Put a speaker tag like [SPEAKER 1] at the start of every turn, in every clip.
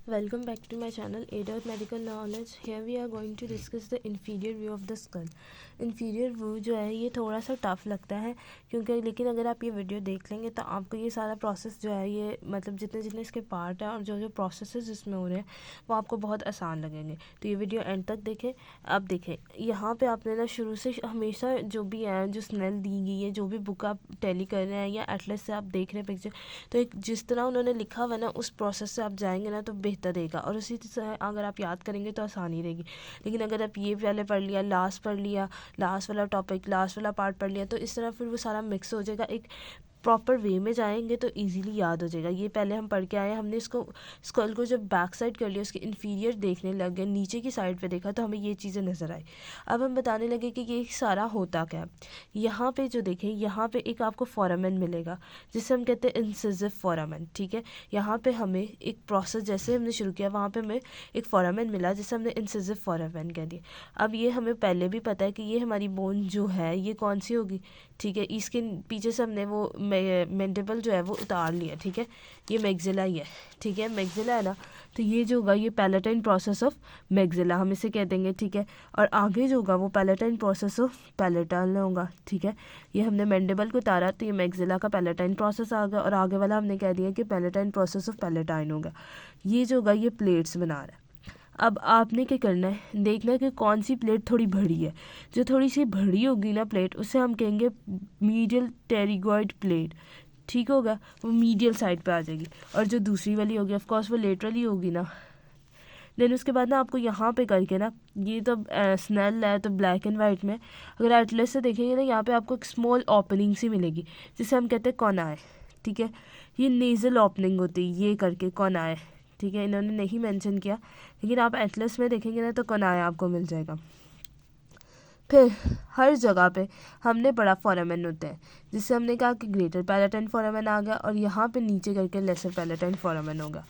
[SPEAKER 1] Welcome back to my channel Ada with Medical Knowledge. Here we are going to discuss the inferior view of the skull. inferior view जो है ये थोड़ा सा tough लगता है क्योंकि लेकिन अगर आप ये वीडियो देख लेंगे तो आपको ये सारा प्रोसेस जो है ये मतलब जितने जितने इसके पार्ट हैं और जो जो प्रोसेसेस इसमें हो रहे हैं वो आपको बहुत आसान लगेंगे। तो ये वीडियो एंड तक देखें। अब देखें यहाँ पे आपने ना शुरू से हमेशा जो भी है जो स्नेल दी गई है जो भी बुक आप टैली कर रहे हैं या एटलस से आप देख रहे हैं पिक्चर, तो एक जिस तरह उन्होंने लिखा हुआ ना उस प्रोसेस से आप जाएंगे ना तो बेहतर रहेगा और उसी तरह अगर आप याद करेंगे तो आसानी रहेगी। लेकिन अगर आप ये पहले पढ़ लिया, लास्ट पढ़ लिया, लास्ट वाला टॉपिक, लास्ट वाला पार्ट पढ़ लिया, तो इस तरह फिर वो सारा मिक्स हो जाएगा। एक प्रॉपर वे में जाएंगे तो इजीली याद हो जाएगा। ये पहले हम पढ़ के आए, हमने इसको स्कल को जब बैक साइड कर लिया, उसके इन्फीरियर देखने लग गए, नीचे की साइड पे देखा तो हमें ये चीज़ें नज़र आई। अब हम बताने लगे कि ये सारा होता क्या है। यहाँ पे जो देखें यहाँ पे एक आपको फोरामेन मिलेगा जिसे हम कहते हैं इंसिसिव फोरामेन। ठीक है, यहाँ पे हमें एक प्रोसेस जैसे हमने शुरू किया वहाँ पे हमें एक फोरामेन मिला जिसे हमने इंसिसिव फोरामेन कह दिया। अब ये हमें पहले भी पता है कि ये हमारी बोन जो है ये कौन सी होगी। ठीक है, इसके पीछे से हमने वो मैंडिबल जो है वो उतार लिया। ठीक है, ये मैग्जिला ही है। ठीक है, मैग्जिला है ना, तो ये जो होगा ये पैलेटाइन प्रोसेस ऑफ मैग्जिला हम इसे कह देंगे। ठीक है, और आगे जो होगा वो पैलेटाइन प्रोसेस ऑफ पैलेटाइन होगा। ठीक है, ये हमने मैंडिबल को उतारा तो ये मैग्जिला का पैलेटाइन प्रोसेस आ गया और आगे वाला हमने कह दिया कि पैलेटाइन प्रोसेस ऑफ पैलेटाइन होगा। ये जो होगा ये प्लेट्स बना रहा है। अब आपने क्या करना है, देखना है कि कौन सी प्लेट थोड़ी बड़ी है। जो थोड़ी सी बड़ी होगी ना प्लेट उसे हम कहेंगे मीडियल टेरिगॉइड प्लेट। ठीक होगा, वो मीडियल साइड पे आ जाएगी। और जो दूसरी वाली होगी ऑफ कोर्स वो लेटरली होगी ना। देन उसके बाद ना आपको यहाँ पे करके ना ये तो स्नेल है तो ब्लैक एंड वाइट में, अगर एटलस से देखेंगे ना यहाँ पे आपको एक स्मॉल ओपनिंग सी मिलेगी जिसे हम कहते हैं कोनाए। ठीक है, ये नेज़ल ओपनिंग होती है ये करके कोनाए। ठीक है, इन्होंने नहीं मेंशन किया लेकिन आप एटलस में देखेंगे ना तो कोनाए आपको मिल जाएगा। फिर हर जगह पे हमने बड़ा फोरामेन होता है जिससे हमने कहा कि ग्रेटर पैलेटाइन फोरामेन आ गया और यहाँ पे नीचे करके लेसर पैलेटाइन फोरामेन होगा।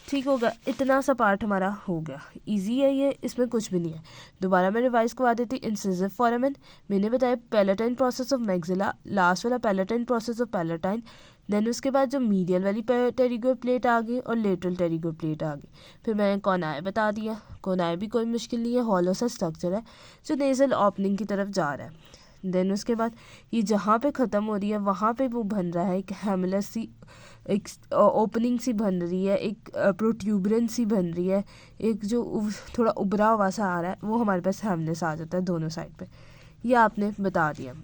[SPEAKER 1] ठीक होगा, इतना सा पार्ट हमारा हो गया। इजी है ये, इसमें कुछ भी नहीं है। दोबारा मैं रिवाइज करवा देती। इंसिसिव फोरामेन मैंने बताया palatine process of maxilla, last वाला palatine process of palatine. Then उसके बाद जो मीडियल वाली टेरिगो प्लेट आ गई और लेटरल टेरिगो प्लेट आ गई। फिर मैंने कोनाए बता दिया। कोनाए भी कोई मुश्किल नहीं है, हॉलो सा स्ट्रक्चर है जो नेजल ओपनिंग की तरफ जा रहा है। देन उसके बाद ये जहाँ पे ख़त्म हो रही है वहाँ पे वो बन रहा है एक हेमलस सी, एक ओपनिंग सी बन रही है, एक प्रोट्यूबरेंस सी बन रही है, एक जो थोड़ा उभरा हुआ सा आ रहा है वो हमारे पास हेमलस आ जाता है दोनों साइड पे। ये आपने बता दिया।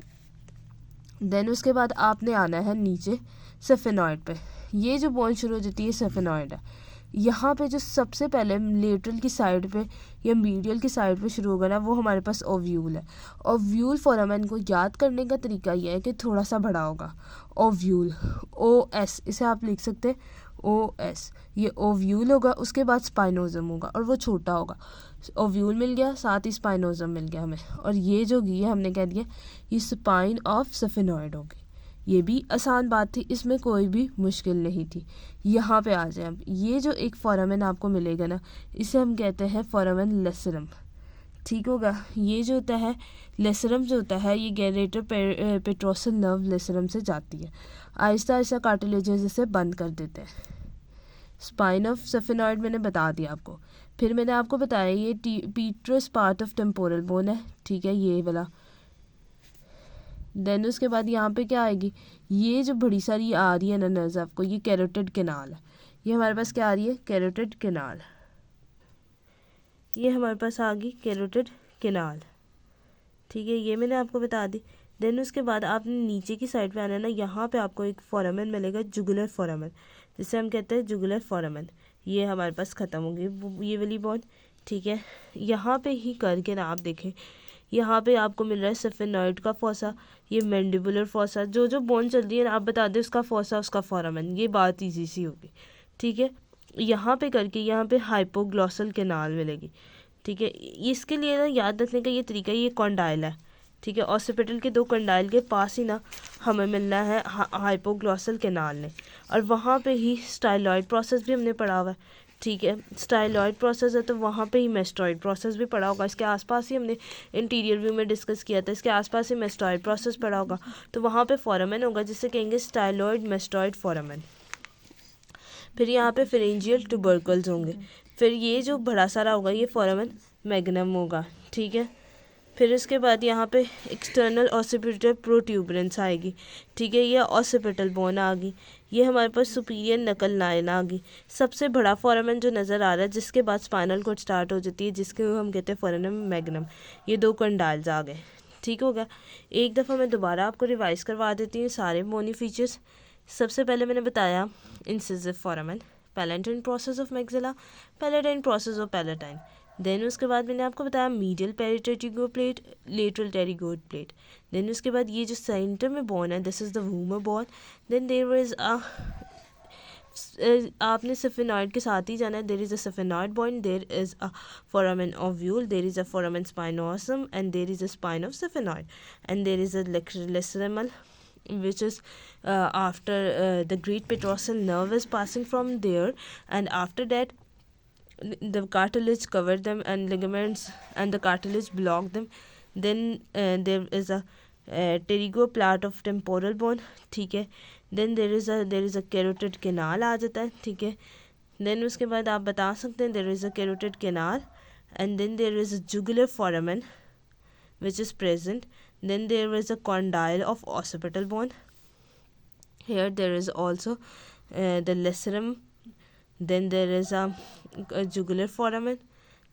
[SPEAKER 1] देन उसके बाद आपने आना है नीचे सेफेनॉइड पे। ये जो बोन शुरू हो जाती है सेफेनॉइड है। यहाँ पे जो सबसे पहले लेटरल की साइड पे या मीडियल की साइड पे शुरू होगा ना वो हमारे पास ओव्यूल है। ओव्यूल फोरामेन को याद करने का तरीका यह है कि थोड़ा सा बड़ा होगा। ओव्यूल OS इसे आप लिख सकते हैं OS। ये ओव्यूल होगा, उसके बाद स्पाइनोजम होगा और वो छोटा होगा। ओव्यूल मिल गया, साथ ही स्पाइनोजम मिल गया हमें, और ये जो होगी ये हमने कह दिया ये स्पाइन ऑफ सेफेनॉइड होगी। ये भी आसान बात थी, इसमें कोई भी मुश्किल नहीं थी। यहाँ पे आ जाए अब, ये जो एक फोरामेन आपको मिलेगा ना इसे हम कहते हैं फोरामेन लेसरम। ठीक होगा, ये जो होता है लेसरम जो होता है ये गैरेटर पेट्रोसल नर्व लेसरम से जाती है। आहिस्ता आहिस्ता कार्टिलेजेस इसे बंद कर देते हैं। स्पाइन ऑफ सेफेनॉइड मैंने बता दिया आपको। फिर मैंने आपको बताया ये पीट्रस पार्ट ऑफ टेम्पोरल बोन है। ठीक है, ये वाला। देन उसके बाद यहाँ पे क्या आएगी, ये जो बड़ी सारी आ रही है ना नर्व आपको, ये कैरोटिड कैनाल है। ये हमारे पास क्या आ रही है, कैरोटिड कैनाल। ये हमारे पास आ गई कैरोटिड कैनाल। ठीक है, ये मैंने आपको बता दी। देन उसके बाद आपने नीचे की साइड पे आना है ना, यहाँ पे आपको एक फोरामेन मिलेगा जुगुलर फोरामेन जिसे हम कहते हैं जुगुलर फोरामेन। ये हमारे पास ख़त्म होगी ये वाली बोन। ठीक है, यहाँ पे ही करके ना आप देखें, यहाँ पे आपको मिल रहा है सेफेनॉइड का फोसा, ये मैंडिबुलर फोसा। जो जो बोन चल रही है ना आप बता दें उसका फोसा उसका फोरामेन, ये बात ईजी सी होगी। ठीक है, यहाँ पे करके यहाँ पे हाइपोग्लॉसल कैनाल मिलेगी। ठीक है, इसके लिए ना याद रखने का ये तरीका, ये कॉन्डाइल है। ठीक है, ऑसिपिटल के 2 कंडाइल के पास ही ना हमें मिलना है हाइपोग्लॉसल कैनाल ने, और वहाँ पे ही स्टाइलॉइड प्रोसेस भी हमने पढ़ा हुआ है। ठीक है, स्टाइलॉइड प्रोसेस है तो वहाँ पे ही मेस्टॉइड प्रोसेस भी पढ़ा होगा। इसके आसपास ही हमने इंटीरियर व्यू में डिस्कस किया था, इसके आसपास ही मेस्टॉइड प्रोसेस पढ़ा होगा। तो वहाँ पे फोरामेन होगा जिसे कहेंगे स्टाइलॉइड मेस्टॉइड फोरामेन। फिर यहाँ पे फेरेंजियल ट्यूबरकल्स होंगे, फिर ये जो बड़ा सारा होगा ये फोरामेन मैग्नम होगा, ठीक है। फिर इसके बाद यहाँ पे एक्सटर्नल ऑसिपिटल प्रोट्यूबरेंस आएगी, ठीक है, ये ऑसिपिटल बोन आ गई, ये हमारे पास सुपीरियर नकल लाइन आ गई। सबसे बड़ा फोरामेन जो नज़र आ रहा है जिसके बाद स्पाइनल कॉर्ड स्टार्ट हो जाती है, जिसके हम कहते हैं फोरामेन मैग्नम, ये 2 कंडाइल्स आ गए, ठीक हो गया। एक दफ़ा मैं दोबारा आपको रिवाइज़ करवा देती हूँ सारे बोनी फीचर्स। सबसे पहले मैंने बताया incisive foramen, palatine process of maxilla, palatine process of palatine. Then उसके बाद मैंने आपको बताया मीडियल पेरिटेटिगो plate, lateral pterygoid plate. Then उसके बाद ये जो सेंटर में बोन है, this is the vomer bone. Then there is आपने सफेनॉइड के साथ ही जाना है, there is a sphenoid bone, there is a foramen ovale, there is a foramen spinosum, and there is a spine of sphenoid, and there is a lacerum which is after the great petrosal nerve is passing from there, and after that the cartilage cover them and ligaments and the cartilage block them. Then there is a pterygoplast of temporal bone, ठीक है। then there is a carotid canal आ जाता है, ठीक है। then उसके बाद आप बता सकते हैं there is a carotid canal, and then there is a jugular foramen which is present. Then there is a condyle of occipital bone. Here there is also the lacerum. Then there is a jugular foramen.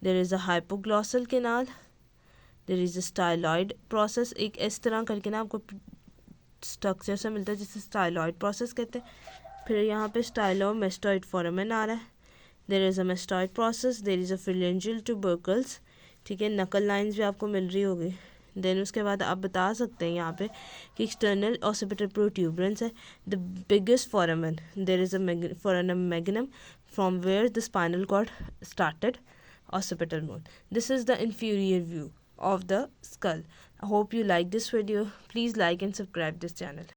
[SPEAKER 1] There is a hypoglossal canal. There is a styloid process. एक इस तरह करके ना आपको structure से मिलता है जिसे स्टाइलॉइड प्रोसेस कहते हैं। फिर यहाँ पे स्टाइलोमेस्टॉइड फोरामेन आ रहा है। There is a mastoid process, there is a pharyngeal tubercles, ठीक है, नकल लाइंस भी आपको मिल रही होगी। देन उसके बाद आप बता सकते हैं यहाँ पे कि एक्सटर्नल ऑसिपिटल प्रोट्यूबरेंस है, the biggest foramen, there is a foramen magnum from where the spinal cord started, occipital bone. This is the inferior view of the skull. I hope you like this video. Please like and subscribe this channel.